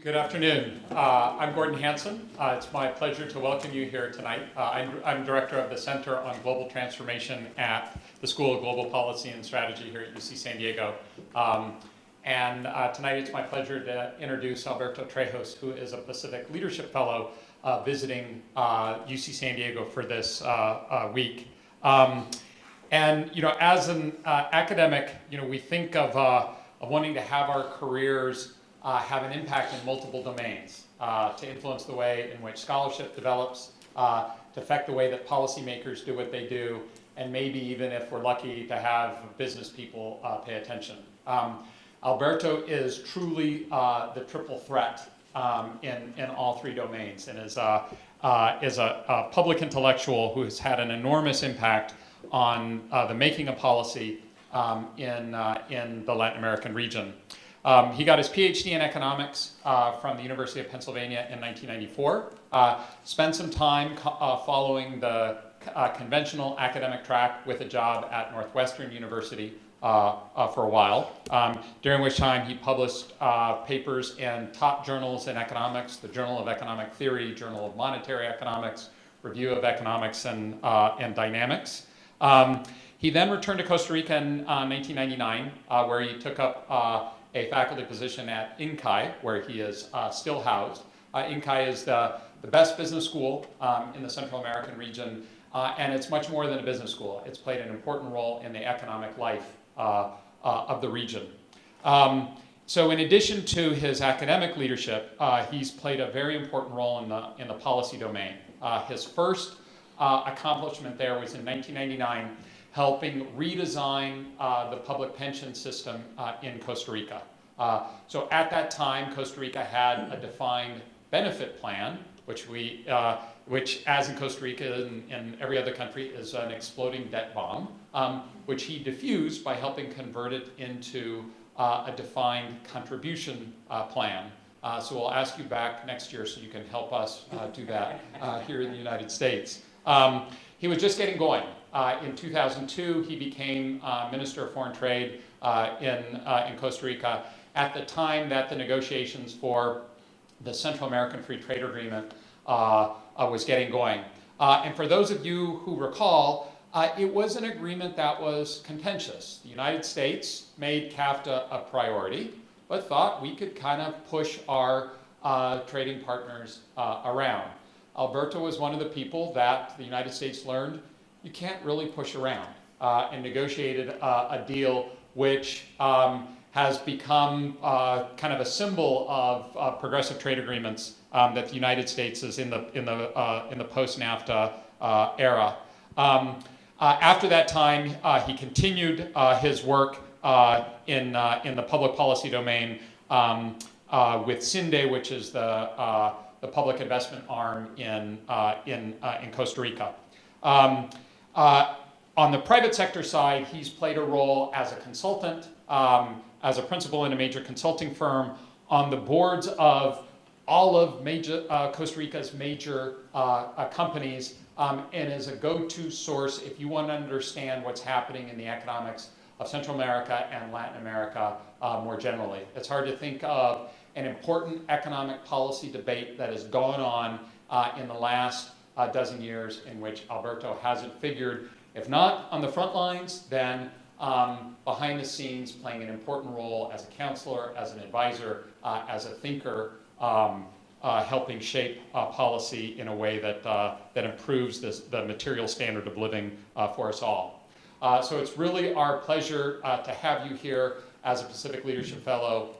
Good afternoon. I'm Gordon Hanson. It's my pleasure to welcome you here tonight. I'm director of the Center on Global Transformation at the School of Global Policy and Strategy here at UC San Diego. Tonight it's my pleasure to introduce Alberto Trejos, who is a Pacific Leadership Fellow visiting UC San Diego for this week. As an academic, we think of wanting to have our careers have an impact in multiple domains, to influence the way in which scholarship develops, to affect the way that policymakers do what they do, and maybe even if we're lucky to have business people pay attention. Alberto is truly the triple threat in all three domains, and is a public intellectual who has had an enormous impact on the making of policy in the Latin American region. He got his PhD in economics from the University of Pennsylvania in 1994. Spent some time following the conventional academic track with a job at Northwestern University for a while, during which time he published papers in top journals in economics, the Journal of Economic Theory, Journal of Monetary Economics, Review of Economics and Dynamics. He then returned to Costa Rica in 1999, where he took up a faculty position at INCAI, where he is still housed. INCAI is the best business school in the Central American region, and it's much more than a business school. It's played an important role in the economic life of the region. So in addition to his academic leadership, he's played a very important role in the policy domain. His first accomplishment there was in 1999, helping redesign the public pension system in Costa Rica. So at that time, Costa Rica had a defined benefit plan, which as in Costa Rica and every other country is an exploding debt bomb, which he diffused by helping convert it into a defined contribution plan. So we'll ask you back next year so you can help us do that here in the United States. He was just getting going. In 2002, he became Minister of Foreign Trade in Costa Rica at the time that the negotiations for the Central American Free Trade Agreement was getting going. And for those of you who recall, it was an agreement that was contentious. The United States made CAFTA a priority, but thought we could kind of push our trading partners around. Alberto was one of the people that the United States learned you can't really push around, and negotiated a deal which has become kind of a symbol of progressive trade agreements that the United States is in the post-NAFTA era. After that time, he continued his work in the public policy domain with CINDE, which is the public investment arm in Costa Rica. On the private sector side, he's played a role as a consultant, as a principal in a major consulting firm, on the boards of all of Costa Rica's major companies, and is a go-to source if you want to understand what's happening in the economics of Central America and Latin America more generally. It's hard to think of an important economic policy debate that has gone on in the last dozen years in which Alberto hasn't figured, if not on the front lines, then behind the scenes, playing an important role as a counselor, as an advisor, as a thinker, helping shape policy in a way that improves the material standard of living for us all. So it's really our pleasure to have you here as a Pacific Leadership Fellow,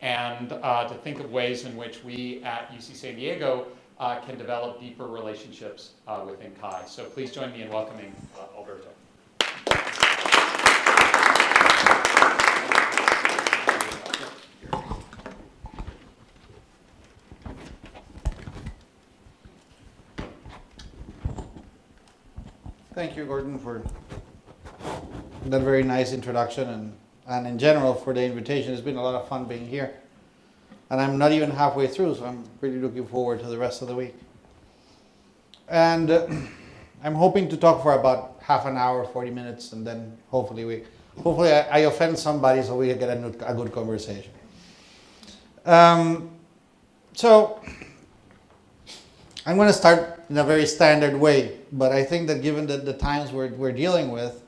and to think of ways in which we at UC San Diego can develop deeper relationships with INCAI. So please join me in welcoming Alberto. Thank you, Gordon, for that very nice introduction, and in general for the invitation. It's been a lot of fun being here. And I'm not even halfway through, so I'm really looking forward to the rest of the week. And I'm hoping to talk for about half an hour, 40 minutes, and then hopefully I offend somebody so we can get a good conversation. So I'm going to start in a very standard way, but I think that given the times we're dealing with,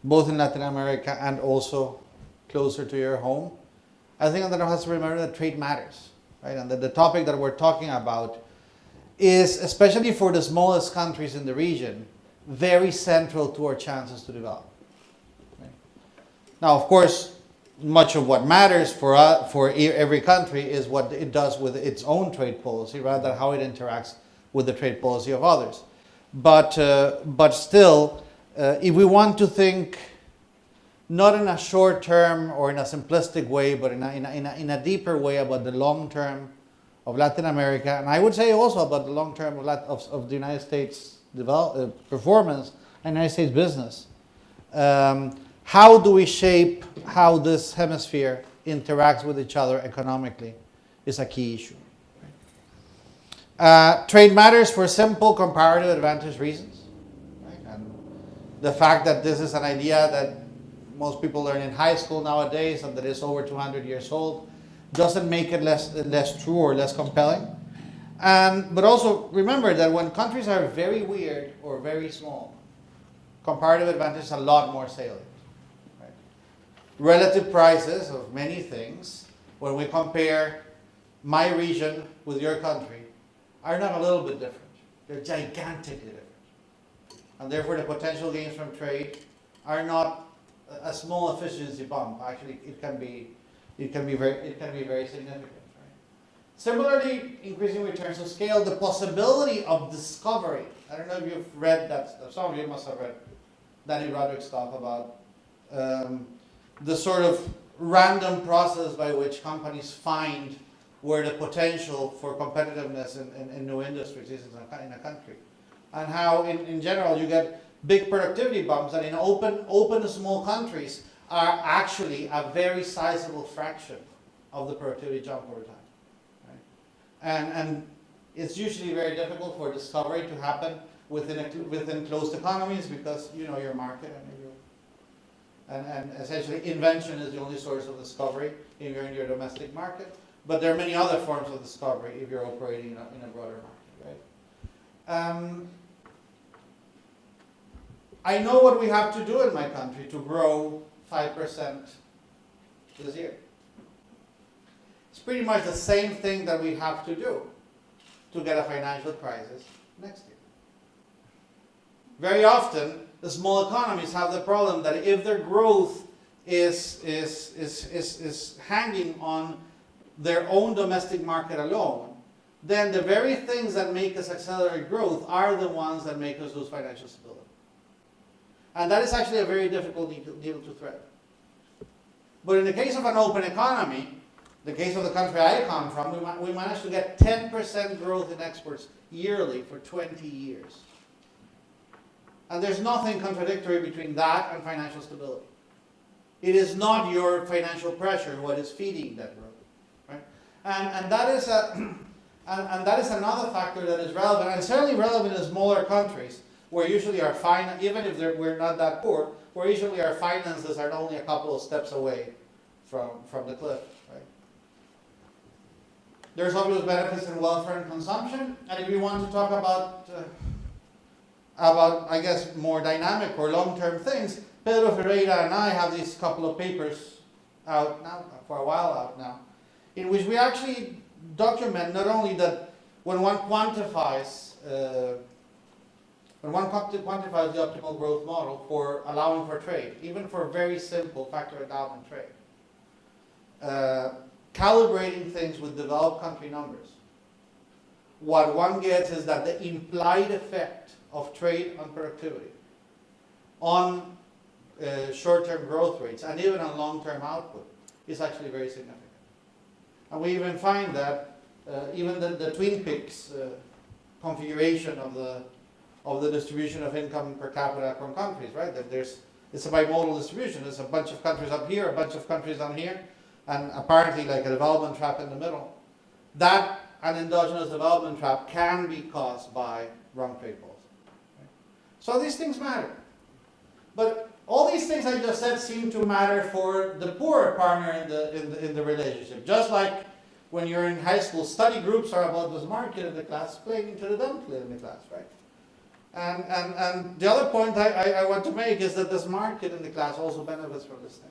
both in Latin America and also closer to your home, I think that one has to remember that trade matters, right? And that the topic that we're talking about is, especially for the smallest countries in the region, very central to our chances to develop. Right? Now, of course, much of what matters for every country is what it does with its own trade policy, rather than how it interacts with the trade policy of others. But still, if we want to think not in a short term or in a simplistic way, but in a deeper way about the long term of Latin America, and I would say also about the long term of the United States performance and United States business. How do we shape how this hemisphere interacts with each other economically is a key issue. Trade matters for simple comparative advantage reasons. Right? And the fact that this is an idea that most people learn in high school nowadays and that is over 200 years old doesn't make it less true or less compelling. But also remember that when countries are very weird or very small, comparative advantage is a lot more salient. Right? Relative prices of many things, when we compare my region with your country, are not a little bit different. They're gigantically different. And therefore the potential gains from trade are not a small efficiency bump. Actually, it can be very significant. Similarly, increasing returns of scale, the possibility of discovery. I don't know if you've read that, some of you must have read Danny Roderick's stuff about the sort of random process by which companies find where the potential for competitiveness in new industries is in a country. And how, in general, you get big productivity bumps that in open small countries are actually a very sizable fraction of the productivity jump over time. And it's usually very difficult for discovery to happen within closed economies because you know your market and essentially invention is the only source of discovery if you're in your domestic market. But there are many other forms of discovery if you're operating in a broader market, right? I know what we have to do in my country to grow 5% this year. It's pretty much the same thing that we have to do to get a financial crisis next year. Very often, the small economies have the problem that if their growth is hanging on their own domestic market alone, then the very things that make us accelerate growth are the ones that make us lose financial stability. And that is actually a very difficult needle to thread. But in the case of an open economy, the case of the country I come from, we managed to get 10% growth in exports yearly for 20 years. And there's nothing contradictory between that and financial stability. It is not your financial pressure what is feeding that growth. Right? And that is another factor that is relevant, and certainly relevant in smaller countries, where usually our even if we're not that poor, where usually our finances are only a couple of steps away from the cliff. Right? There's obvious benefits in welfare and consumption, and if you want to talk about I guess more dynamic or long-term things, Pedro Ferreira and I have these couple of papers out now, for a while out now, in which we actually document not only that when one quantifies the optimal growth model for allowing for trade, even for very simple factor endowment trade, calibrating things with developed country numbers, what one gets is that the implied effect of trade on productivity, on short-term growth rates, and even on long-term output is actually very significant. And we even find that even the Twin Peaks configuration of the distribution of income per capita from countries, right? That it's a bimodal distribution. There's a bunch of countries up here, a bunch of countries down here, and apparently like a development trap in the middle. That an endogenous development trap can be caused by wrong trade policy. Right? So these things matter. But all these things I just said seem to matter for the poorer partner in the relationship. Just like when you're in high school, study groups are about this market in the class playing into the dumb kid in the class, right? And the other point I want to make is that this market in the class also benefits from this thing.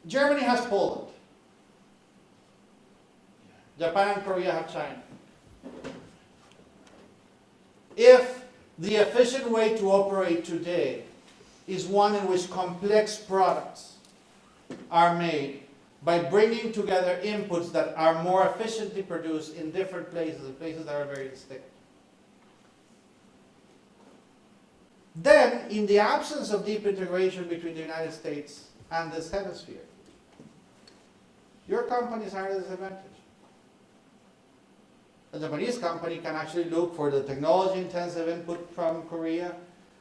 Germany has Poland. Japan and Korea have China. If the efficient way to operate today is one in which complex products are made by bringing together inputs that are more efficiently produced in different places, in places that are very distinct, then in the absence of deep integration between the United States and this hemisphere, your companies are at a disadvantage. A Japanese company can actually look for the technology-intensive input from Korea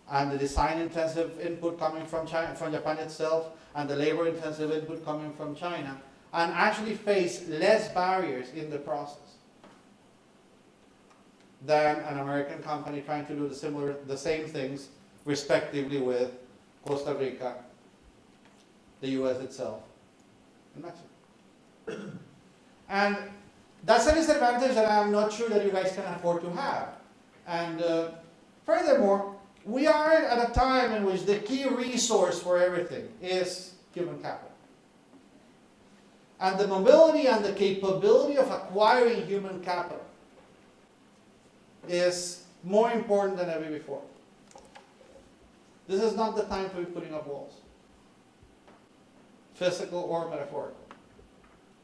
and the design-intensive input coming from China, from Japan itself, and the labor-intensive input coming from China, and actually face less barriers in the process than an American company trying to do the same things, respectively, with Costa Rica, the U.S. itself, and Mexico. And that's a disadvantage that I'm not sure that you guys can afford to have. And furthermore, we are at a time in which the key resource for everything is human capital. And the mobility and the capability of acquiring human capital is more important than ever before. This is not the time to be putting up walls, physical or metaphorical.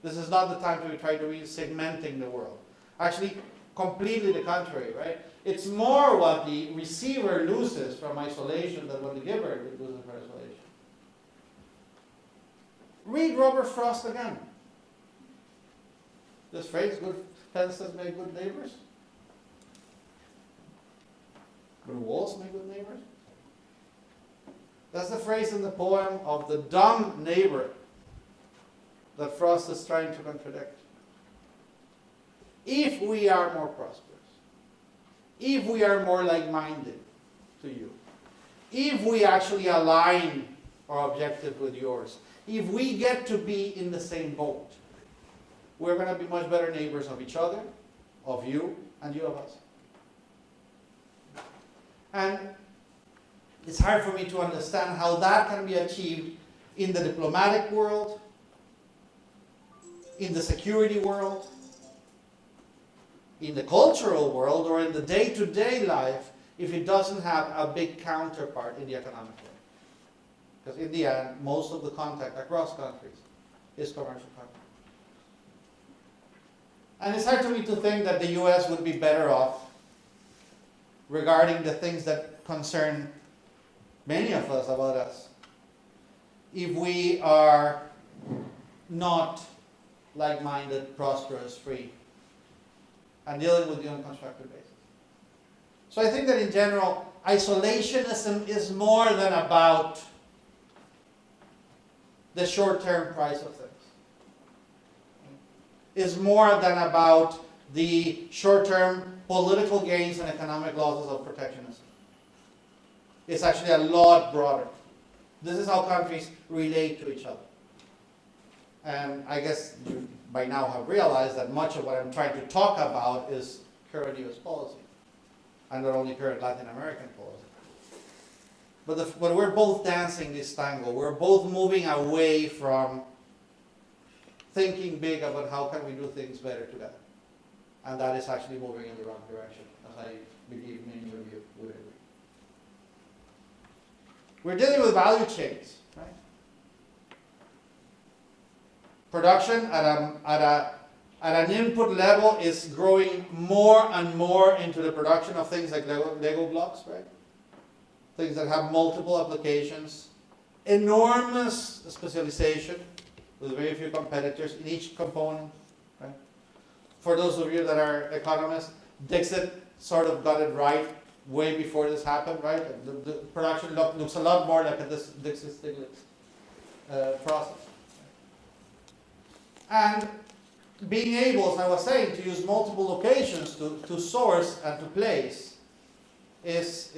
This is not the time to be trying to be segmenting the world. Actually, completely the contrary, right? It's more what the receiver loses from isolation than what the giver loses from isolation. Read Robert Frost again. This phrase, good fences make good neighbors. Good walls make good neighbors. That's the phrase in the poem of the dumb neighbor that Frost is trying to contradict. If we are more prosperous, if we are more like-minded to you, if we actually align our objective with yours, if we get to be in the same boat, we're going to be much better neighbors of each other, of you, and you of us. And it's hard for me to understand how that can be achieved in the diplomatic world, in the security world, in the cultural world, or in the day-to-day life if it doesn't have a big counterpart in the economic world. Because in the end, most of the contact across countries is commercial contact. And it's hard for me to think that the US would be better off regarding the things that concern many of us about us if we are not like-minded, prosperous, free, and dealing with the unconstructed basis. So I think that in general, isolationism is more than about the short-term price of things. It's more than about the short-term political gains and economic losses of protectionism. It's actually a lot broader. This is how countries relate to each other. And I guess you by now have realized that much of what I'm trying to talk about is current US policy, and not only current Latin American policy. But we're both dancing this tango. We're both moving away from thinking big about how can we do things better together. And that is actually moving in the wrong direction, as I believe many of you would agree. We're dealing with value chains, right? Production at an input level is growing more and more into the production of things like Lego blocks, right? Things that have multiple applications, enormous specialization with very few competitors in each component, right? For those of you that are economists, Dixit sort of got it right way before this happened, right? The production looks a lot more like a Dixit-Stiglitz process. And being able, as I was saying, to use multiple locations to source and to place is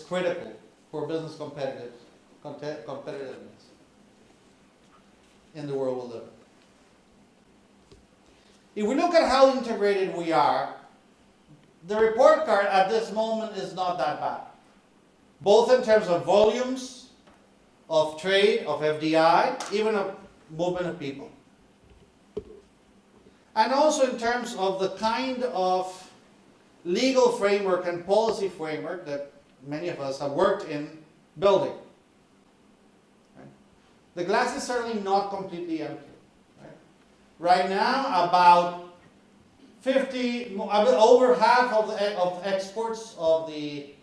critical for business competitiveness. in the world we live in. If we look at how integrated we are, the report card at this moment is not that bad. Both in terms of volumes, of trade, of FDI, even of movement of people. And also in terms of the kind of legal framework and policy framework that many of us have worked in building. Right? The glass is certainly not completely empty. Right now, about over half of exports of the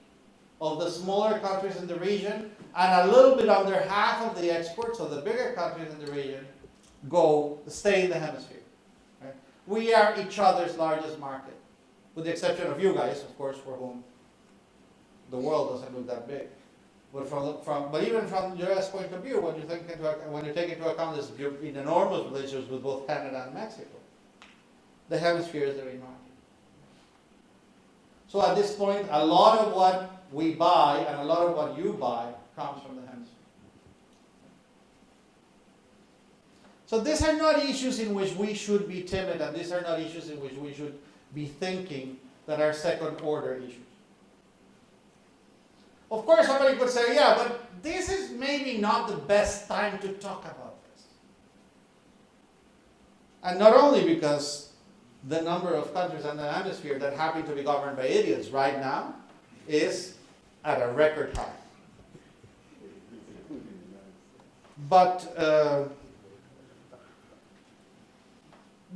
smaller countries in the region, and a little bit under half of the exports of the bigger countries in the region stay in the hemisphere. Right? We are each other's largest market, with the exception of you guys, of course, for whom the world doesn't look that big. But even from the U.S. point of view, when you take into account this enormous relationships with both Canada and Mexico, the hemisphere is the main market. So at this point, a lot of what we buy and a lot of what you buy comes from the hemisphere. So these are not issues in which we should be timid, and these are not issues in which we should be thinking that are second-order issues. Of course, somebody could say, yeah, but this is maybe not the best time to talk about this. And not only because the number of countries in the hemisphere that happen to be governed by idiots right now is at a record high. But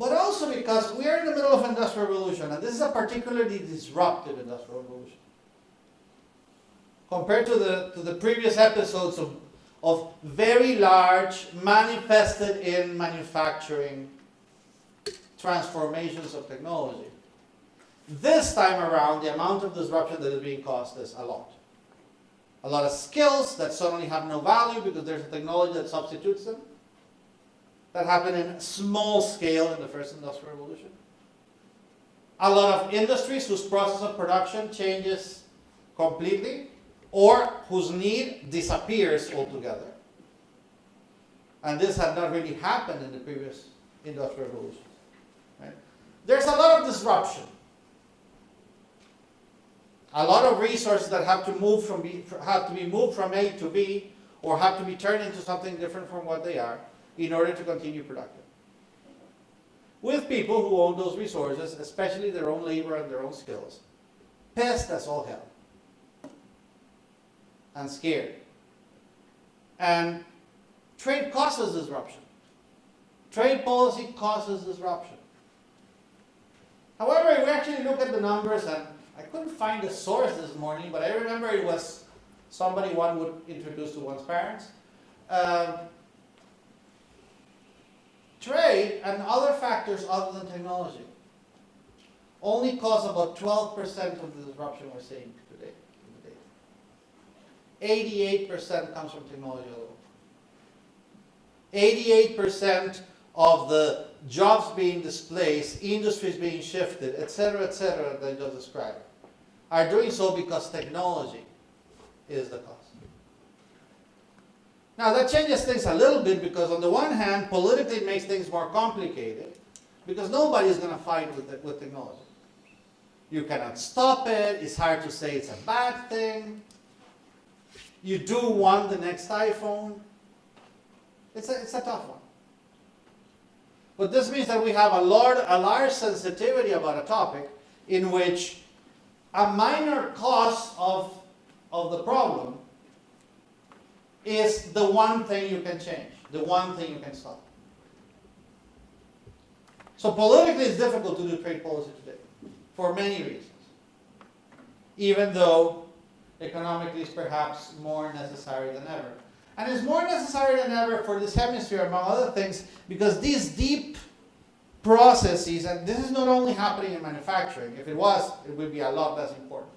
also because we are in the middle of an industrial revolution, and this is a particularly disruptive industrial revolution. Compared to the previous episodes of very large, manifested in manufacturing transformations of technology. This time around, the amount of disruption that is being caused is a lot. A lot of skills that suddenly have no value because there's a technology that substitutes them. That happened in small scale in the first industrial revolution. A lot of industries whose process of production changes completely, or whose need disappears altogether. And this had not really happened in the previous industrial revolutions. Right? There's a lot of disruption. A lot of resources that have to be moved from A to B, or have to be turned into something different from what they are, in order to continue productive. With people who own those resources, especially their own labor and their own skills, pissed as all hell. And scared. And trade causes disruption. Trade policy causes disruption. However, if we actually look at the numbers, and I couldn't find the source this morning, but I remember it was somebody one would introduce to one's parents. Trade and other factors other than technology only cause about 12% of the disruption we're seeing today. 88% comes from technology alone. 88% of the jobs being displaced, industries being shifted, etc., that I just described, are doing so because technology is the cause. Now that changes things a little bit because on the one hand, politically it makes things more complicated because nobody is going to fight with technology. You cannot stop it, it's hard to say it's a bad thing. You do want the next iPhone. It's a tough one. But this means that we have a large sensitivity about a topic in which a minor cause of the problem is the one thing you can change, the one thing you can stop. So politically it's difficult to do trade policy today, for many reasons. Even though economically is perhaps more necessary than ever. And it's more necessary than ever for this hemisphere, among other things, because these deep processes, and this is not only happening in manufacturing, if it was, it would be a lot less important.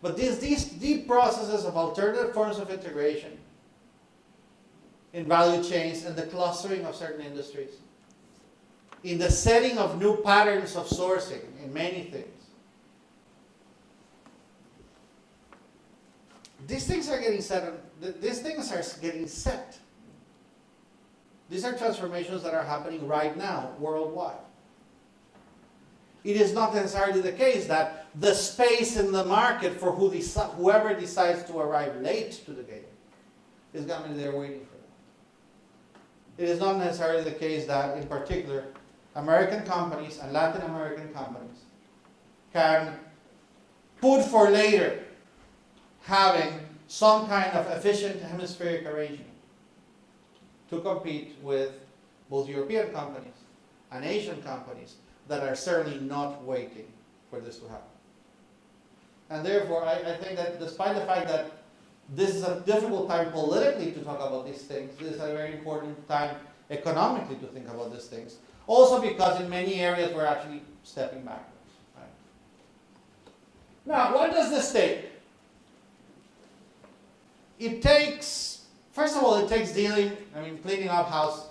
But these deep processes of alternative forms of integration in value chains and the clustering of certain industries, in the setting of new patterns of sourcing in many things, these things are getting set. These are transformations that are happening right now, worldwide. It is not necessarily the case that the space in the market for whoever decides to arrive late to the game is going to be there waiting for them. It is not necessarily the case that, in particular, American companies and Latin American companies can put for later having some kind of efficient hemispheric arrangement to compete with both European companies and Asian companies that are certainly not waiting for this to happen. And therefore, I think that despite the fact that this is a difficult time politically to talk about these things, this is a very important time economically to think about these things. Also because in many areas we're actually stepping backwards. Right? Now, what does this take? It takes, first of all, it takes cleaning up house,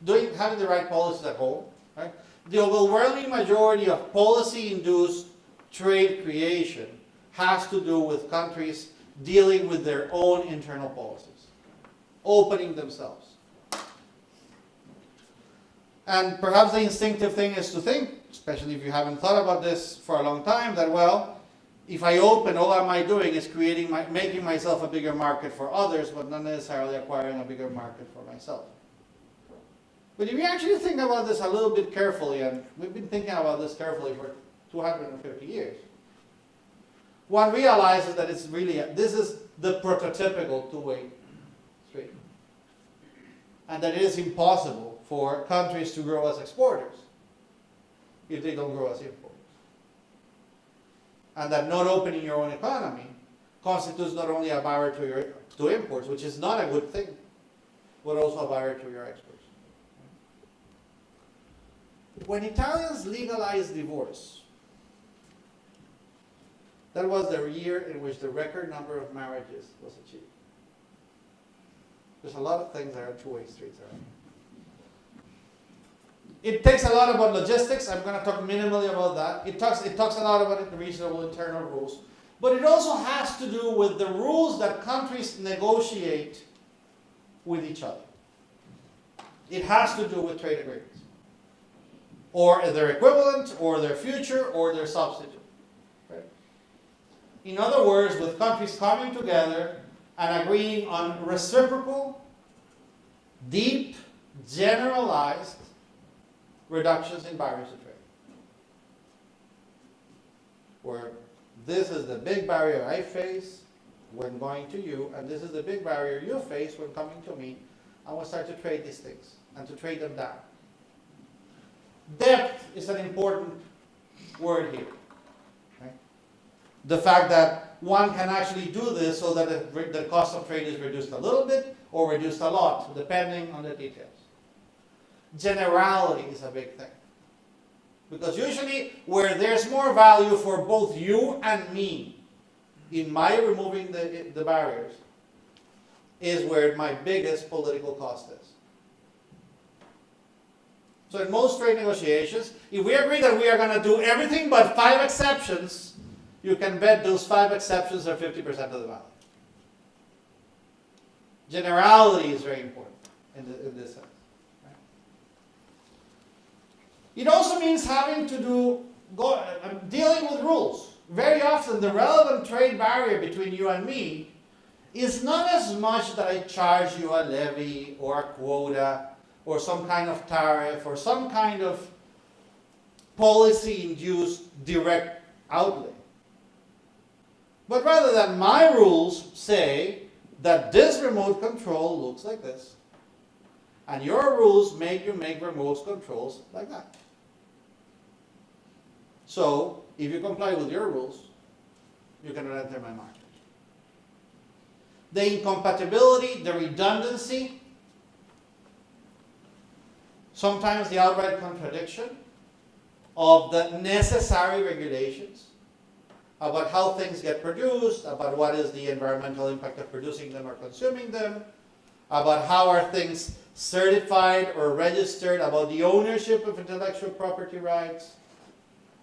having the right policies at home. Right? The overwhelming majority of policy-induced trade creation has to do with countries dealing with their own internal policies, opening themselves. And perhaps the instinctive thing is to think, especially if you haven't thought about this for a long time, that, well, if I open, all am I doing is making myself a bigger market for others, but not necessarily acquiring a bigger market for myself. But if you actually think about this a little bit carefully, and we've been thinking about this carefully for 250 years, one realizes that it's really, this is the prototypical two-way street. And that it is impossible for countries to grow as exporters if they don't grow as importers. And that not opening your own economy constitutes not only a barrier to imports, which is not a good thing, but also a barrier to your exports. When Italians legalized divorce, that was the year in which the record number of marriages was achieved. There's a lot of things that are two-way streets around. It takes a lot about logistics. I'm going to talk minimally about that. It talks a lot about the reasonable internal rules. But it also has to do with the rules that countries negotiate with each other. It has to do with trade agreements, or their equivalent, or their future, or their substitute. Right? In other words, with countries coming together and agreeing on reciprocal, deep, generalized reductions in barriers to trade. Where this is the big barrier I face when going to you, and this is the big barrier you face when coming to me, and we'll start to trade these things, and to trade them down. Depth is an important word here. Okay? The fact that one can actually do this so that the cost of trade is reduced a little bit or reduced a lot, depending on the details. Generality is a big thing. Because usually where there's more value for both you and me in my removing the barriers is where my biggest political cost is. So in most trade negotiations, if we agree that we are going to do everything but 5 exceptions, you can bet those 5 exceptions are 50% of the value. Generality is very important in this sense. Right? It also means having to dealing with rules. Very often the relevant trade barrier between you and me is not as much that I charge you a levy or a quota or some kind of tariff or some kind of policy-induced direct outlay. But rather that my rules say that this remote control looks like this, and your rules make you make remote controls like that. So, if you comply with your rules, you cannot enter my market. The incompatibility, the redundancy, sometimes the outright contradiction of the necessary regulations about how things get produced, about what is the environmental impact of producing them or consuming them, about how are things certified or registered, about the ownership of intellectual property rights,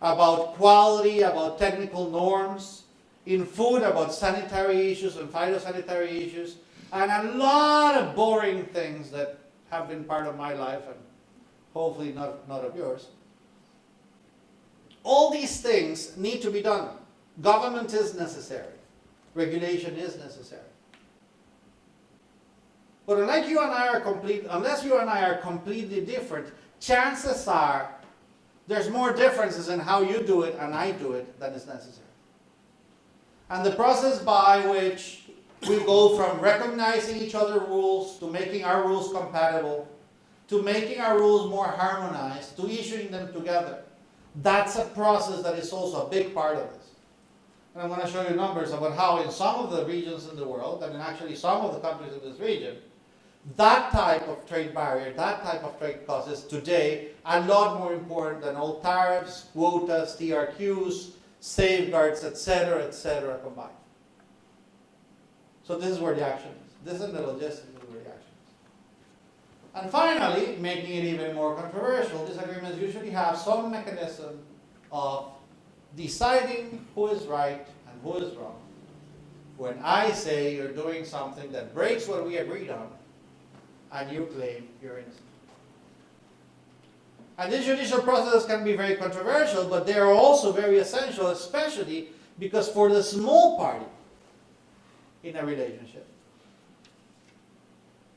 about quality, about technical norms, in food, about sanitary issues and phytosanitary issues, and a lot of boring things that have been part of my life and hopefully not of yours. All these things need to be done. Government is necessary. Regulation is necessary. But unless you and I are completely different, chances are there's more differences in how you do it and I do it than is necessary. And the process by which we go from recognizing each other's rules to making our rules compatible, to making our rules more harmonized, to issuing them together, that's a process that is also a big part of this. And I'm going to show you numbers about how in some of the regions in the world, and in actually some of the countries in this region, that type of trade barrier, that type of trade cost is today a lot more important than all tariffs, quotas, TRQs, safeguards, etc., combined. So this is where the action is. This is the logistics is where the action is. And finally, making it even more controversial, these agreements usually have some mechanism of deciding who is right and who is wrong. When I say you're doing something that breaks what we agreed on, and you claim you're innocent. And these judicial processes can be very controversial, but they are also very essential, especially because for the small party in a relationship,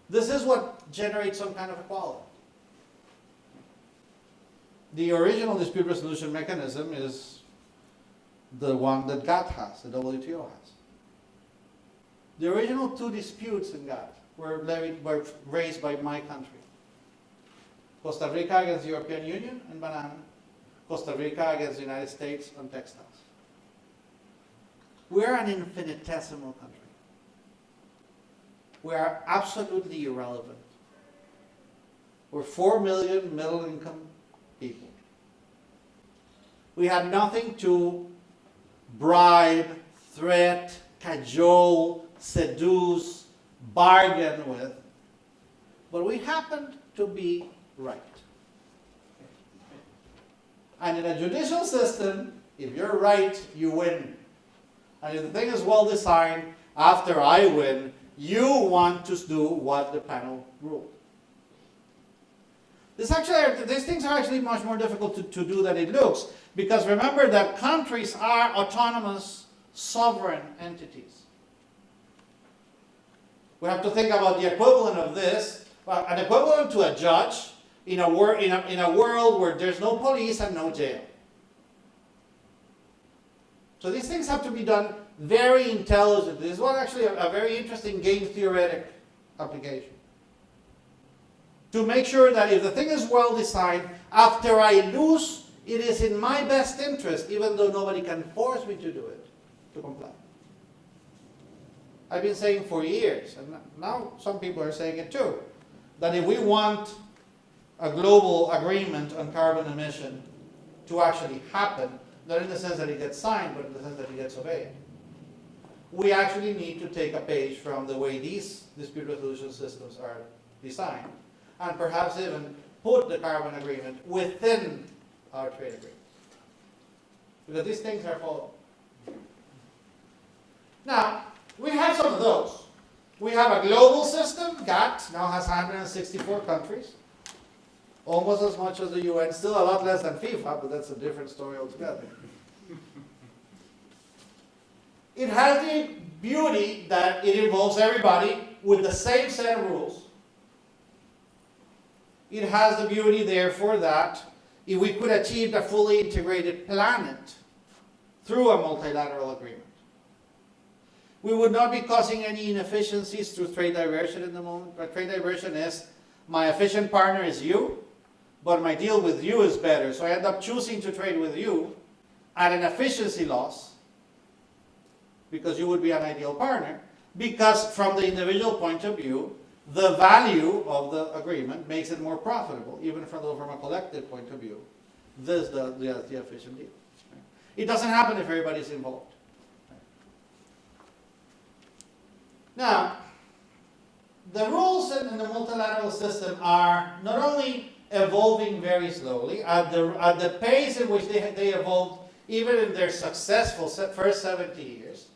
this is what generates some kind of equality. The original dispute resolution mechanism is the one that GATT has, the WTO has. The original two disputes in GATT were raised by my country. Costa Rica against the European Union on banana, Costa Rica against the United States on textiles. We're an infinitesimal country. We are absolutely irrelevant. We're 4 million middle-income people. We had nothing to bribe, threat, cajole, seduce, bargain with, but we happened to be right. And in a judicial system, if you're right, you win. And if the thing is well designed, after I win, you want to do what the panel ruled. These things are actually much more difficult to do than it looks, because remember that countries are autonomous, sovereign entities. We have to think about the equivalent of this, an equivalent to a judge in a world where there's no police and no jail. So these things have to be done very intelligently. This is actually a very interesting game theoretic application. To make sure that if the thing is well designed, after I lose, it is in my best interest, even though nobody can force me to do it, to comply. I've been saying for years, and now some people are saying it too, that if we want a global agreement on carbon emission to actually happen, not in the sense that it gets signed, but in the sense that it gets obeyed, we actually need to take a page from the way these dispute resolution systems are designed, and perhaps even put the carbon agreement within our trade agreement. Because these things are followed. Now, we have some of those. We have a global system. GATT now has 164 countries. Almost as much as the UN. Still a lot less than FIFA, but that's a different story altogether. It has the beauty that it involves everybody with the same set of rules. It has the beauty, therefore, that if we could achieve a fully integrated planet through a multilateral agreement, we would not be causing any inefficiencies through trade diversion in the moment. But trade diversion is, my efficient partner is you, but my deal with you is better. So I end up choosing to trade with you at an efficiency loss, because you would be an ideal partner, because from the individual point of view, the value of the agreement makes it more profitable, even from a collective point of view. This is the efficient deal. It doesn't happen if everybody's involved. Now, the rules in the multilateral system are not only evolving very slowly, at the pace in which they evolved, even in their successful first 70 years,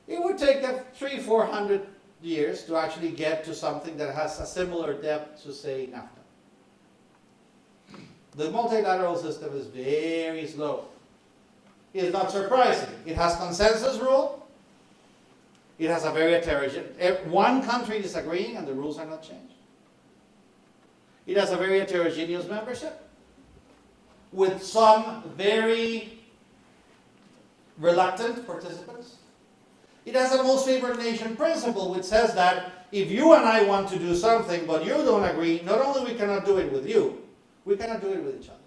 it would take 300-400 years to actually get to something that has a similar depth to, say, NAFTA. The multilateral system is very slow. It is not surprising. It has consensus rule. It has a very heterogeneous, one country disagreeing and the rules are not changed. It has a very heterogeneous membership with some very reluctant participants. It has a most favored nation principle, which says that if you and I want to do something but you don't agree, not only we cannot do it with you, we cannot do it with each other.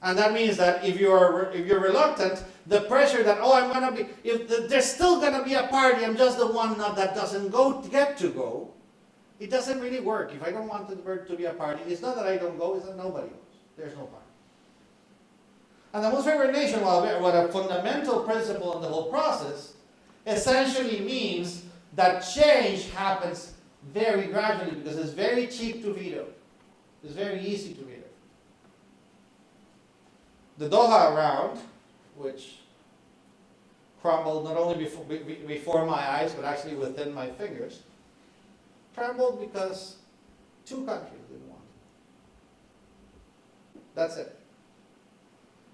And that means that if you're reluctant, the pressure that, oh, I'm going to be, there's still going to be a party, I'm just the one that doesn't get to go, it doesn't really work. If I don't want there to be a party, it's not that I don't go, it's that nobody goes. There's no party. And the most favored nation, what a fundamental principle in the whole process, essentially means that change happens very gradually because it's very cheap to veto. It's very easy to veto. The Doha round, which crumbled not only before my eyes, but actually within my fingers, crumbled because 2 countries didn't want it. That's it.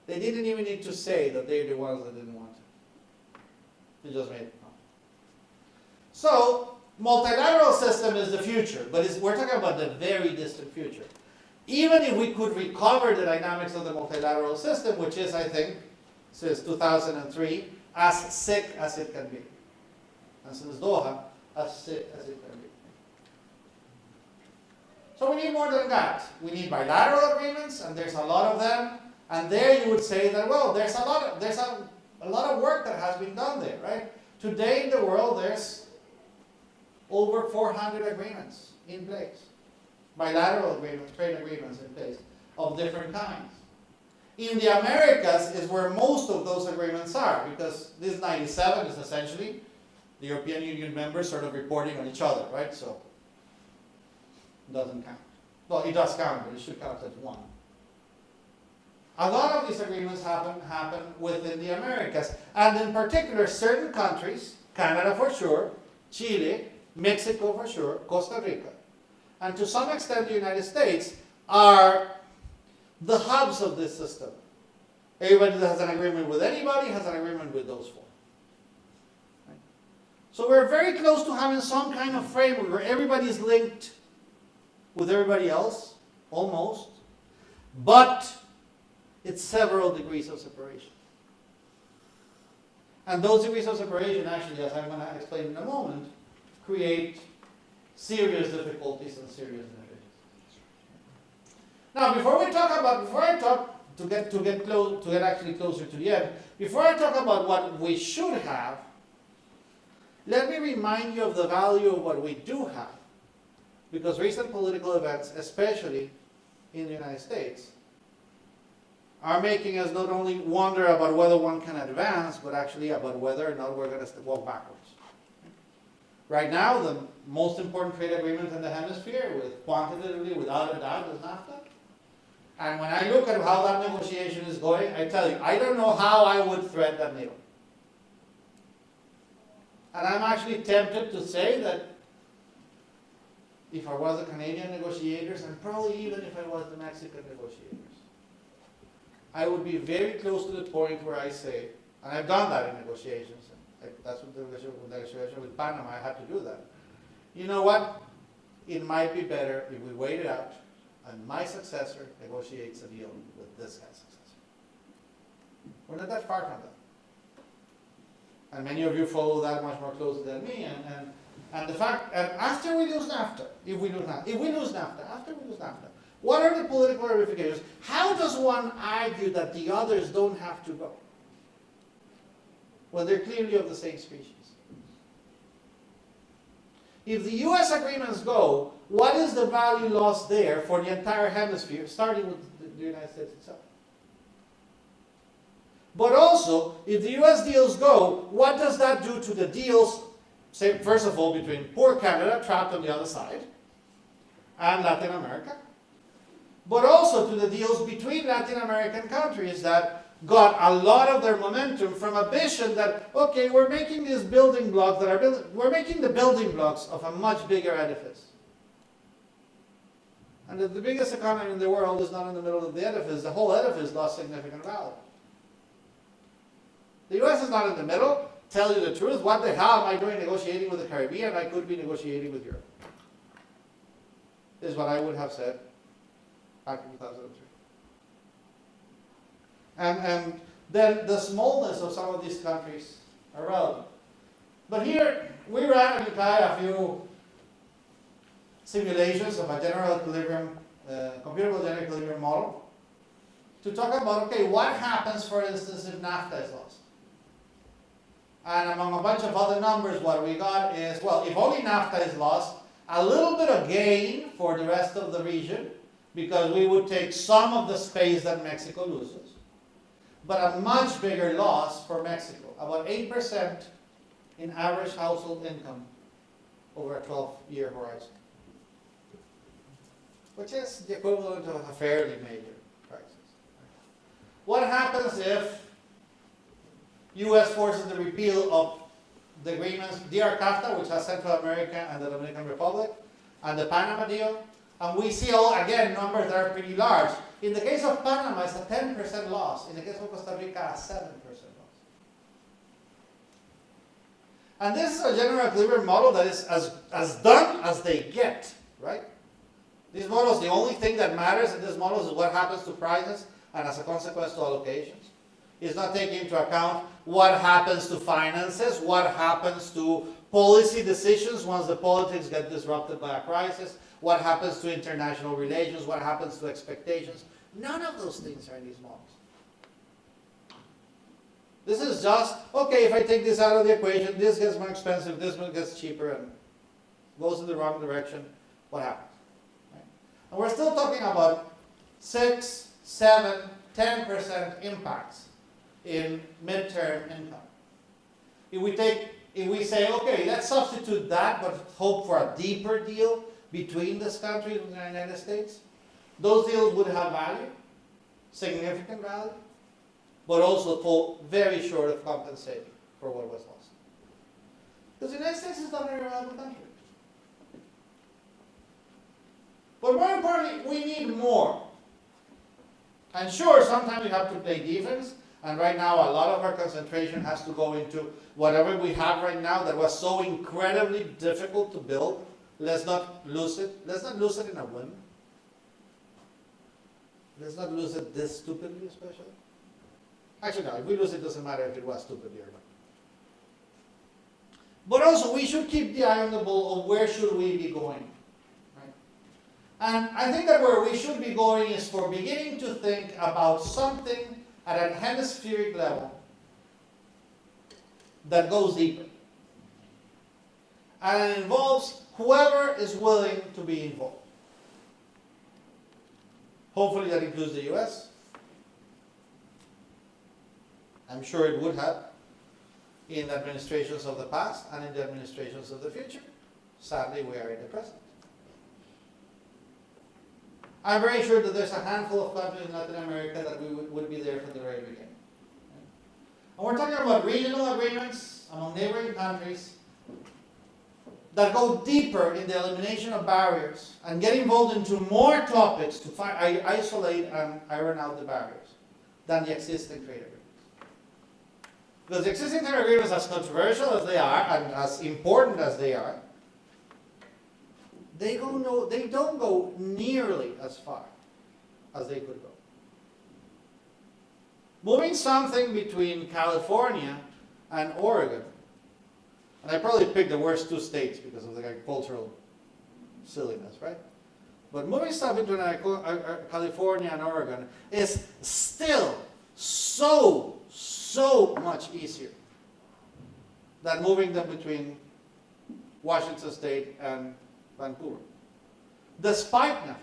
They didn't even need to say that they're the ones that didn't want it. They just made it known. So, multilateral system is the future, but we're talking about the very distant future. Even if we could recover the dynamics of the multilateral system, which is, I think, since 2003, as sick as it can be. And since Doha, as sick as it can be. So we need more than that. We need bilateral agreements, and there's a lot of them. And there you would say that, well, there's a lot of work that has been done there, right? Today in the world, there's over 400 agreements in place. Bilateral agreements, trade agreements in place of different kinds. In the Americas is where most of those agreements are, because this 97 is essentially the European Union members sort of reporting on each other, right? So it doesn't count. Well, it does count, but it should count as one. A lot of these agreements happen within the Americas, and in particular certain countries, Canada for sure, Chile, Mexico for sure, Costa Rica, and to some extent the United States are the hubs of this system. Everybody that has an agreement with anybody has an agreement with those 4. Right? So we're very close to having some kind of framework where everybody is linked with everybody else, almost, but it's several degrees of separation. And those degrees of separation actually, as I'm going to explain in a moment, create serious difficulties and serious inhibitions. Now, before I talk to get actually closer to the end, before I talk about what we should have, let me remind you of the value of what we do have. Because recent political events, especially in the United States, are making us not only wonder about whether one can advance, but actually about whether or not we're going to walk backwards. Right now, the most important trade agreement in the hemisphere, quantitatively, without a doubt, is NAFTA. And when I look at how that negotiation is going, I tell you, I don't know how I would thread that needle. And I'm actually tempted to say that if I was the Canadian negotiators, and probably even if I was the Mexican negotiators, I would be very close to the point where I say, and I've done that in negotiations, that's what the negotiation with Panama, I had to do that. You know what? It might be better if we wait it out and my successor negotiates a deal with this guy's successor. We're not that far from that. And many of you follow that much more closely than me. And the fact, and after we lose NAFTA, if we lose NAFTA, what are the political ramifications? How does one argue that the others don't have to go? Well, they're clearly of the same species. If the US agreements go, what is the value lost there for the entire hemisphere, starting with the United States itself? But also, if the US deals go, what does that do to the deals, say, first of all, between poor Canada, trapped on the other side, and Latin America, but also to the deals between Latin American countries that got a lot of their momentum from a vision that, okay, we're making these building blocks that are we're making the building blocks of a much bigger edifice. And if the biggest economy in the world is not in the middle of the edifice, the whole edifice lost significant value. The US is not in the middle. Tell you the truth, what the hell am I doing negotiating with the Caribbean? I could be negotiating with Europe. Is what I would have said back in 2003. And then the smallness of some of these countries are relevant. But here, we ran and applied a few simulations of a general equilibrium, computable general equilibrium model to talk about, okay, what happens, for instance, if NAFTA is lost? And among a bunch of other numbers, what we got is, well, if only NAFTA is lost, a little bit of gain for the rest of the region, because we would take some of the space that Mexico loses, but a much bigger loss for Mexico, about 8% in average household income over a 12-year horizon, which is the equivalent of a fairly major crisis. What happens if U.S. forces the repeal of the agreements, DR-CAFTA, which has Central America and the Dominican Republic, and the Panama deal, and we see again, numbers that are pretty large. In the case of Panama, it's a 10% loss. In the case of Costa Rica, a 7% loss. And this is a general equilibrium model that is as done as they get, right? These models, the only thing that matters in these models is what happens to prices and as a consequence to allocations. It's not taking into account what happens to finances, what happens to policy decisions once the politics get disrupted by a crisis, what happens to international relations, what happens to expectations. None of those things are in these models. This is just, okay, if I take this out of the equation, this gets more expensive, this one gets cheaper, and goes in the wrong direction, what happens? Right? And we're still talking about 6, 7, 10% impacts in midterm income. If we say, okay, let's substitute that, but hope for a deeper deal between these countries and the United States, those deals would have value, significant value, but also fall very short of compensating for what was lost. Because the United States is not a very relevant country. But more importantly, we need more. And sure, sometimes we have to play defense, and right now a lot of our concentration has to go into whatever we have right now that was so incredibly difficult to build. Let's not lose it. Let's not lose it in a whim. Let's not lose it this stupidly, especially. Actually, no, if we lose it, it doesn't matter if it was stupidly or not. But also, we should keep the eye on the ball of where should we be going. Right? And I think that where we should be going is for beginning to think about something at a hemispheric level that goes deeper. And it involves whoever is willing to be involved. Hopefully that includes the US. I'm sure it would have in administrations of the past and in the administrations of the future. Sadly, we are in the present. I'm very sure that there's a handful of countries in Latin America that we would be there from the very beginning. And we're talking about regional agreements among neighboring countries that go deeper in the elimination of barriers and get involved into more topics to isolate and iron out the barriers than the existing trade agreements. Because the existing trade agreements, as controversial as they are and as important as they are, they don't go nearly as far as they could go. Moving something between California and Oregon, and I probably picked the worst two states because of the agricultural silliness, right? But moving stuff between California and Oregon is still so much easier than moving them between Washington State and Vancouver, despite NAFTA.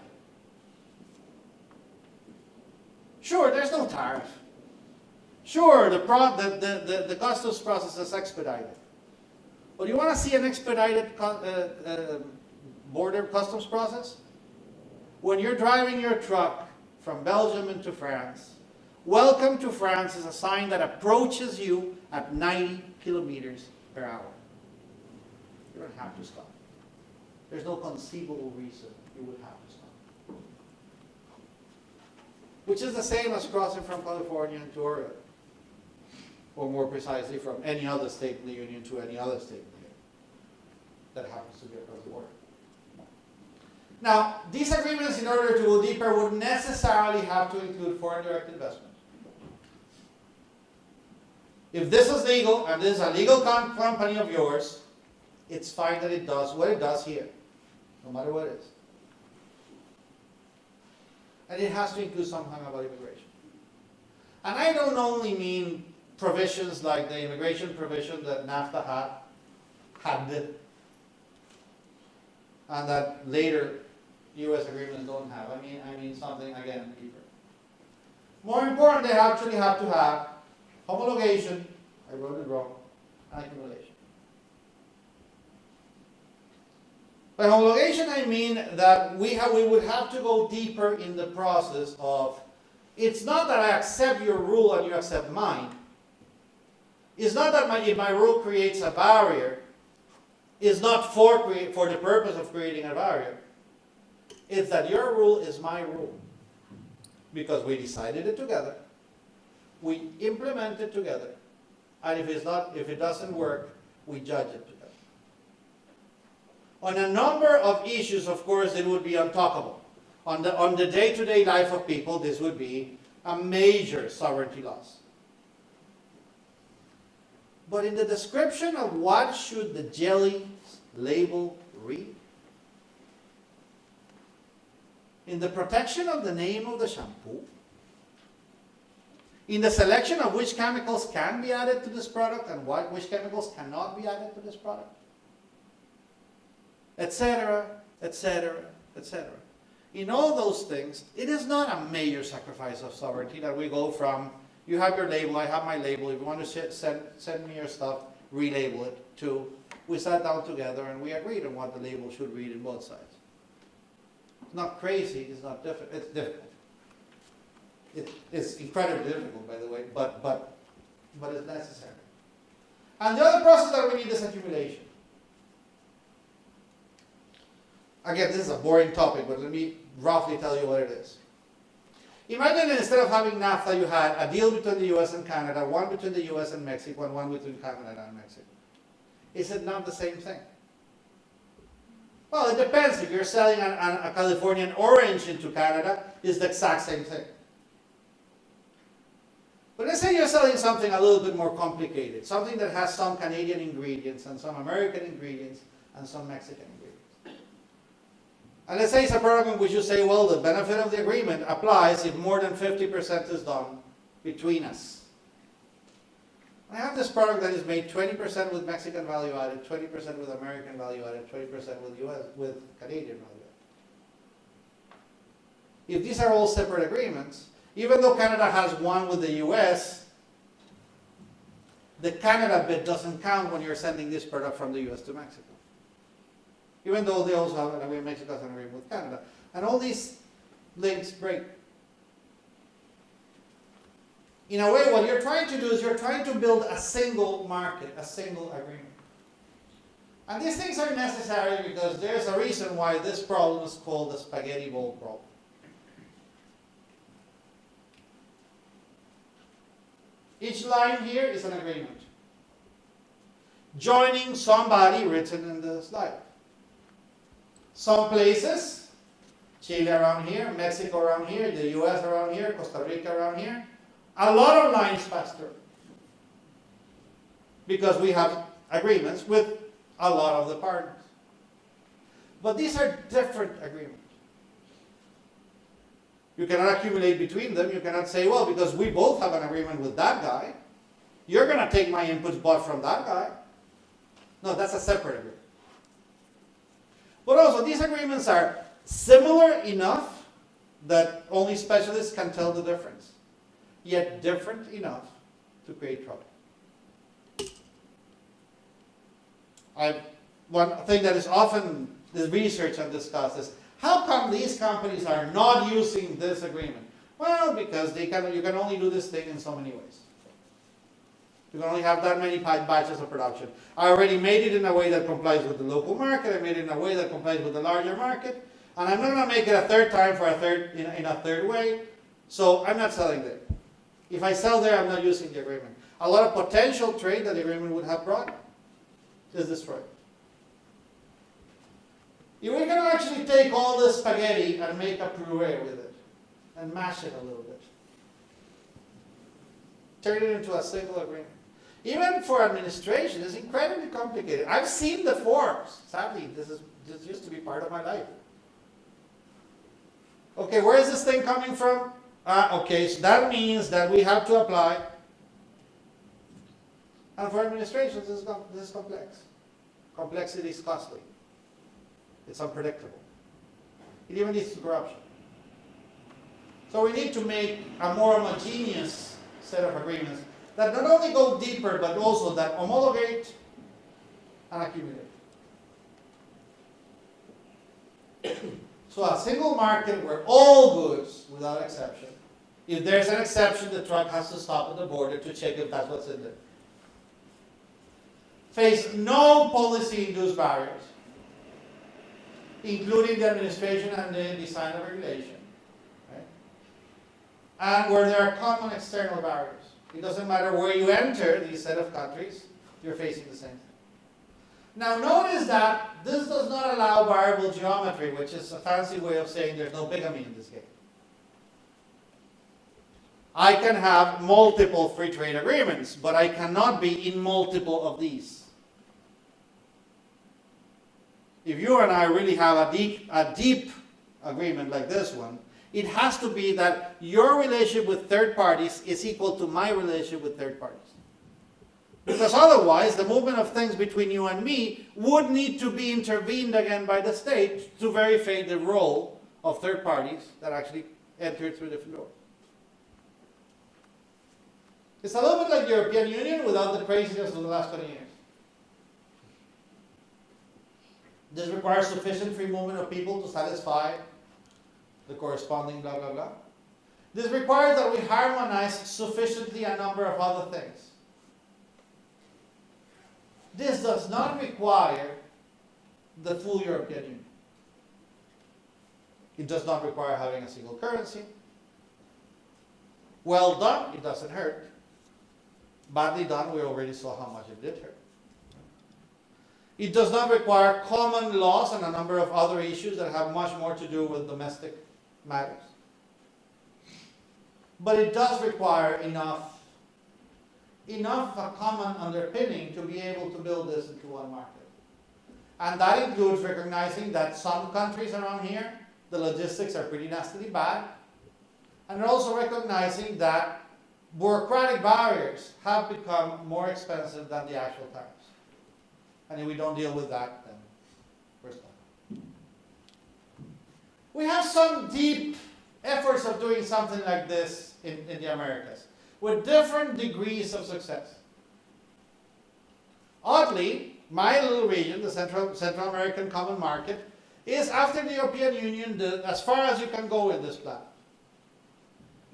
Sure, there's no tariff. Sure, the customs process is expedited. But you want to see an expedited border customs process? When you're driving your truck from Belgium into France, Welcome to France is a sign that approaches you at 90 kilometers per hour. You don't have to stop. There's no conceivable reason you would have to stop. Which is the same as crossing from California to Oregon. Or more precisely, from any other state in the Union to any other state in the Union that happens to be across the border. Now, these agreements, in order to go deeper, would necessarily have to include foreign direct investment. If this is legal, and this is a legal company of yours, it's fine that it does what it does here, no matter what it is. And it has to include something about immigration. And I don't only mean provisions like the immigration provision that NAFTA had, and that later U.S. agreements don't have. I mean something, again, deeper. More important, they actually have to have homologation, I wrote it wrong, and accumulation. By homologation, I mean that we would have to go deeper in the process of, it's not that I accept your rule and you accept mine. It's not that if my rule creates a barrier, it's not for the purpose of creating a barrier. It's that your rule is my rule. Because we decided it together, we implement it together, and if it doesn't work, we judge it together. On a number of issues, of course, it would be untalkable. On the day-to-day life of people, this would be a major sovereignty loss. But in the description of what should the jelly label read, in the protection of the name of the shampoo, in the selection of which chemicals can be added to this product and which chemicals cannot be added to this product, etc., etc., etc. In all those things, it is not a major sacrifice of sovereignty that we go from, you have your label, I have my label, if you want to send me your stuff, relabel it, to we sat down together and we agreed on what the label should read in both sides. It's not crazy, it's not difficult, it's difficult. It's incredibly difficult, by the way, but it's necessary. And the other process that we need is accumulation. Again, this is a boring topic, but let me roughly tell you what it is. Imagine that instead of having NAFTA, you had a deal between the US and Canada, one between the US and Mexico, and one between Canada and Mexico. Is it not the same thing? Well, it depends. If you're selling a Californian orange into Canada, it's the exact same thing. But let's say you're selling something a little bit more complicated, something that has some Canadian ingredients and some American ingredients and some Mexican ingredients. And let's say it's a product in which you say, well, the benefit of the agreement applies if more than 50% is done between us. I have this product that is made 20% with Mexican value added, 20% with American value added, 20% with Canadian value added. If these are all separate agreements, even though Canada has one with the US, the Canada bit doesn't count when you're sending this product from the US to Mexico. Even though they also have an agreement, Mexico has an agreement with Canada. And all these links break. In a way, what you're trying to do is you're trying to build a single market, a single agreement. And these things are necessary because there's a reason why this problem is called the spaghetti bowl problem. Each line here is an agreement. Joining somebody written in the slide. Some places, Chile around here, Mexico around here, the US around here, Costa Rica around here, a lot of lines pass through. Because we have agreements with a lot of the partners. But these are different agreements. You cannot accumulate between them. You cannot say, well, because we both have an agreement with that guy, you're going to take my inputs bought from that guy. No, that's a separate agreement. But also, these agreements are similar enough that only specialists can tell the difference, yet different enough to create trouble. One thing that is often researched and discussed is, how come these companies are not using this agreement? Well, because you can only do this thing in so many ways. You can only have that many batches of production. I already made it in a way that complies with the local market. I made it in a way that complies with the larger market. And I'm not going to make it a third time for in a third way. So I'm not selling there. If I sell there, I'm not using the agreement. A lot of potential trade that the agreement would have brought is destroyed. You are going to actually take all this spaghetti and make a puree with it and mash it a little bit. Turn it into a single agreement. Even for administration, it's incredibly complicated. I've seen the forms. Sadly, this used to be part of my life. Okay, where is this thing coming from? Okay, so that means that we have to apply. And for administrations, this is complex. Complexity is costly. It's unpredictable. It even leads to corruption. So we need to make a more homogeneous set of agreements that not only go deeper, but also that homologate and accumulate. So a single market where all goods, without exception, if there's an exception, the truck has to stop at the border to check if that's what's in there. Face no policy-induced barriers, including the administration and the design of regulation. Right? And where there are common external barriers. It doesn't matter where you enter these set of countries, you're facing the same thing. Now notice that this does not allow variable geometry, which is a fancy way of saying there's no bigamy in this game. I can have multiple free trade agreements, but I cannot be in multiple of these. If you and I really have a deep agreement like this one, it has to be that your relationship with third parties is equal to my relationship with third parties. Because otherwise, the movement of things between you and me would need to be intervened again by the state to verify the role of third parties that actually enter through different doors. It's a little bit like the European Union without the craziness of the last 20 years. This requires sufficient free movement of people to satisfy the corresponding blah, blah, blah. This requires that we harmonize sufficiently a number of other things. This does not require the full European Union. It does not require having a single currency. Well done, it doesn't hurt. Badly done, we already saw how much it did hurt. It does not require common laws and a number of other issues that have much more to do with domestic matters. But it does require enough a common underpinning to be able to build this into one market. And that includes recognizing that some countries around here, the logistics are pretty nastily bad. And also recognizing that bureaucratic barriers have become more expensive than the actual tariffs. And if we don't deal with that, then we're stuck. We have some deep efforts of doing something like this in the Americas, with different degrees of success. Oddly, my little region, the Central American Common Market, is after the European Union as far as you can go in this plan.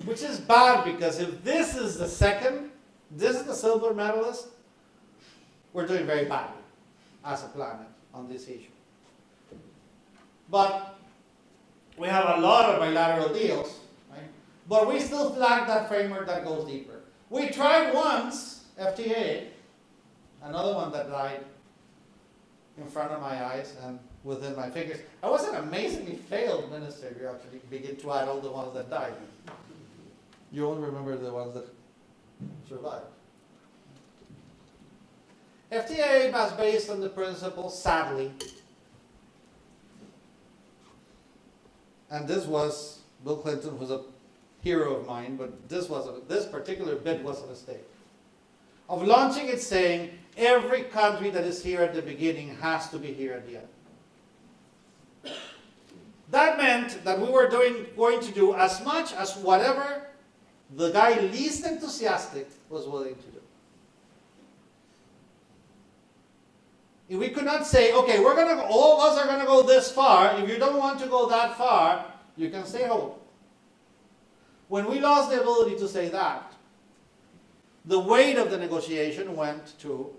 Which is bad, because if this is the second, this is the silver medalist, we're doing very badly as a planet on this issue. But we have a lot of bilateral deals, right? But we still lack that framework that goes deeper. We tried once, FTAA, another one that died in front of my eyes and within my fingers. I was an amazingly failed minister if you actually begin to add all the ones that died. You only remember the ones that survived. FTAA was based on the principle, sadly, and this was, Bill Clinton was a hero of mine, but this particular bit was a mistake, of launching it saying, every country that is here at the beginning has to be here at the end. That meant that we were going to do as much as whatever the guy least enthusiastic was willing to do. If we could not say, okay, all of us are going to go this far. If you don't want to go that far, you can stay home. When we lost the ability to say that, the weight of the negotiation went to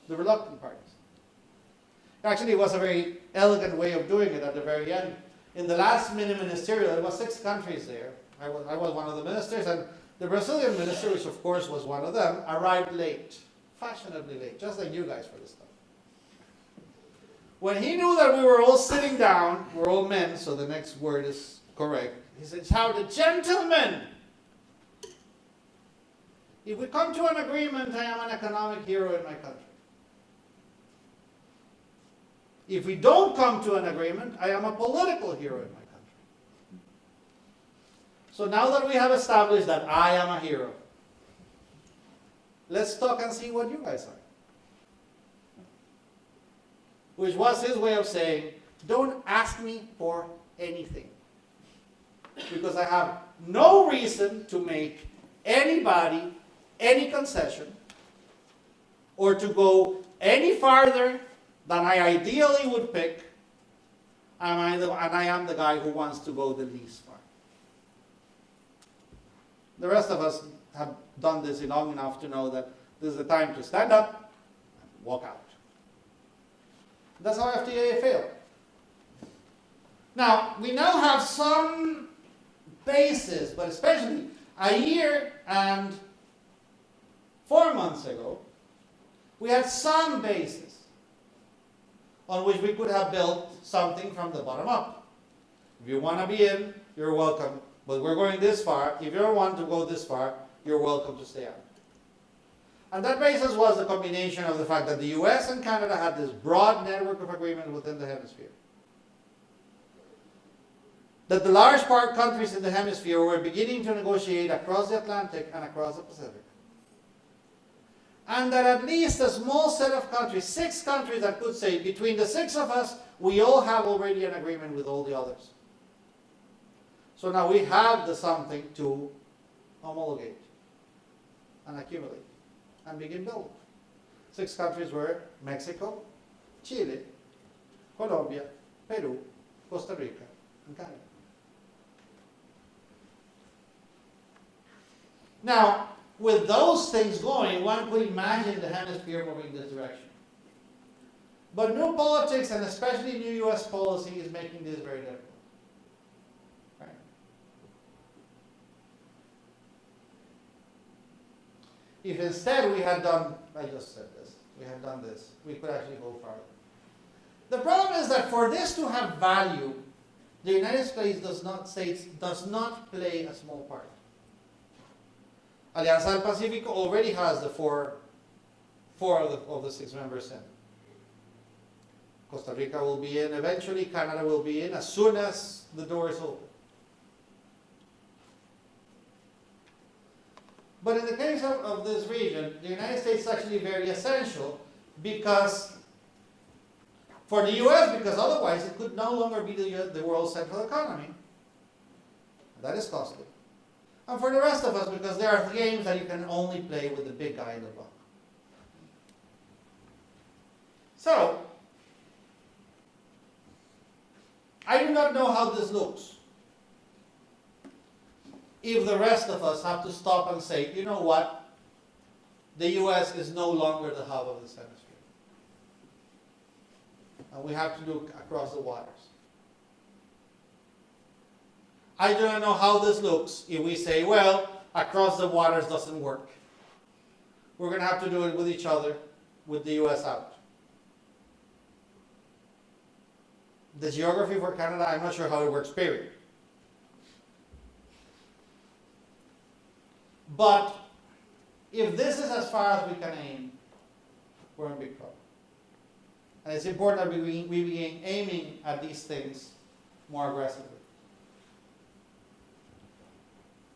the reluctant parties. Actually, it was a very elegant way of doing it at the very end. In the last mini-ministerial, there was 6 countries there. I was one of the ministers, and the Brazilian minister, which of course was one of them, arrived late, fashionably late, just like you guys for this stuff. When he knew that we were all sitting down, we're all men, so the next word is correct, he said, shouted, "Gentlemen, if we come to an agreement, I am an economic hero in my country. If we don't come to an agreement, I am a political hero in my country. So now that we have established that I am a hero, let's talk and see what you guys are." Which was his way of saying, don't ask me for anything. Because I have no reason to make anybody any concession or to go any farther than I ideally would pick, and I am the guy who wants to go the least far. The rest of us have done this long enough to know that this is the time to stand up and walk out. That's how FTAA failed. Now, we now have some basis, but especially a year and 4 months ago, we had some basis on which we could have built something from the bottom up. If you want to be in, you're welcome, but we're going this far. If you don't want to go this far, you're welcome to stay out. And that basis was the combination of the fact that the US and Canada had this broad network of agreement within the hemisphere. That the large part countries in the hemisphere were beginning to negotiate across the Atlantic and across the Pacific. And that at least a small set of countries, 6 countries that could say, between the 6 of us, we all have already an agreement with all the others. So now we have the something to homologate and accumulate and begin building. 6 countries were Mexico, Chile, Colombia, Peru, Costa Rica, and Canada. Now, with those things going, one could imagine the hemisphere moving this direction. But new politics, and especially new US policy, is making this very difficult. Right? If instead we had done, I just said this, we had done this, we could actually go farther. The problem is that for this to have value, the United States does not play a small part. Alianza del Pacífico already has the four of the 6 members in. Costa Rica will be in eventually, Canada will be in as soon as the door is open. But in the case of this region, the United States is actually very essential because, for the US, because otherwise it could no longer be the world's central economy. That is costly. And for the rest of us, because there are games that you can only play with the big guy in the block. So, I do not know how this looks if the rest of us have to stop and say, you know what, the US is no longer the hub of this hemisphere. And we have to look across the waters. I do not know how this looks if we say, well, across the waters doesn't work. We're going to have to do it with each other, with the US out. The geography for Canada, I'm not sure how it works, period. But if this is as far as we can aim, we're in big trouble. And it's important that we begin aiming at these things more aggressively.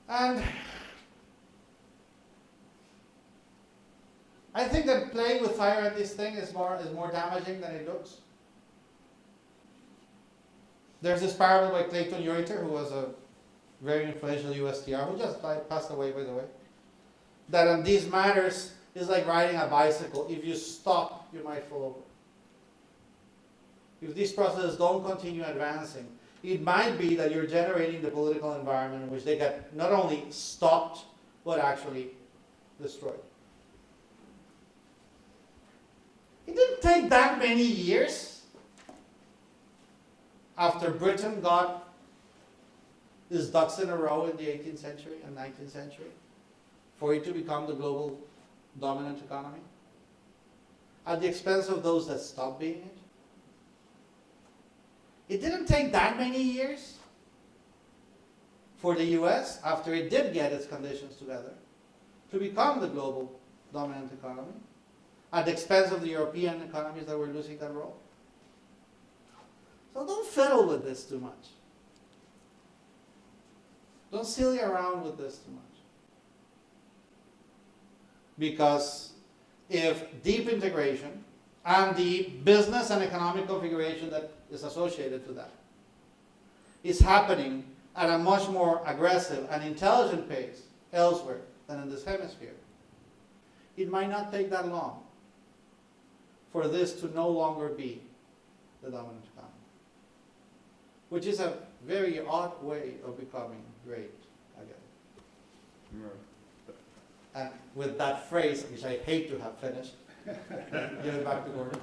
And I think that playing with fire at this thing is more damaging than it looks. There's this parable by Clayton Yeutter, who was a very influential USTR, who just passed away, by the way, that on these matters is like riding a bicycle. If you stop, you might fall over. If these processes don't continue advancing, It might be that you're generating the political environment in which they get not only stopped, but actually destroyed. It didn't take that many years after Britain got its ducks in a row in the 18th century and 19th century for it to become the global dominant economy, at the expense of those that stopped being it. It didn't take that many years for the US, after it did get its conditions together, to become the global dominant economy, at the expense of the European economies that were losing that role. So don't fiddle with this too much. Don't silly around with this too much. Because if deep integration and the business and economic configuration that is associated to that is happening at a much more aggressive and intelligent pace elsewhere than in this hemisphere, it might not take that long for this to no longer be the dominant economy, which is a very odd way of becoming great again. And with that phrase, which I hate to have finished, give it back to Gordon.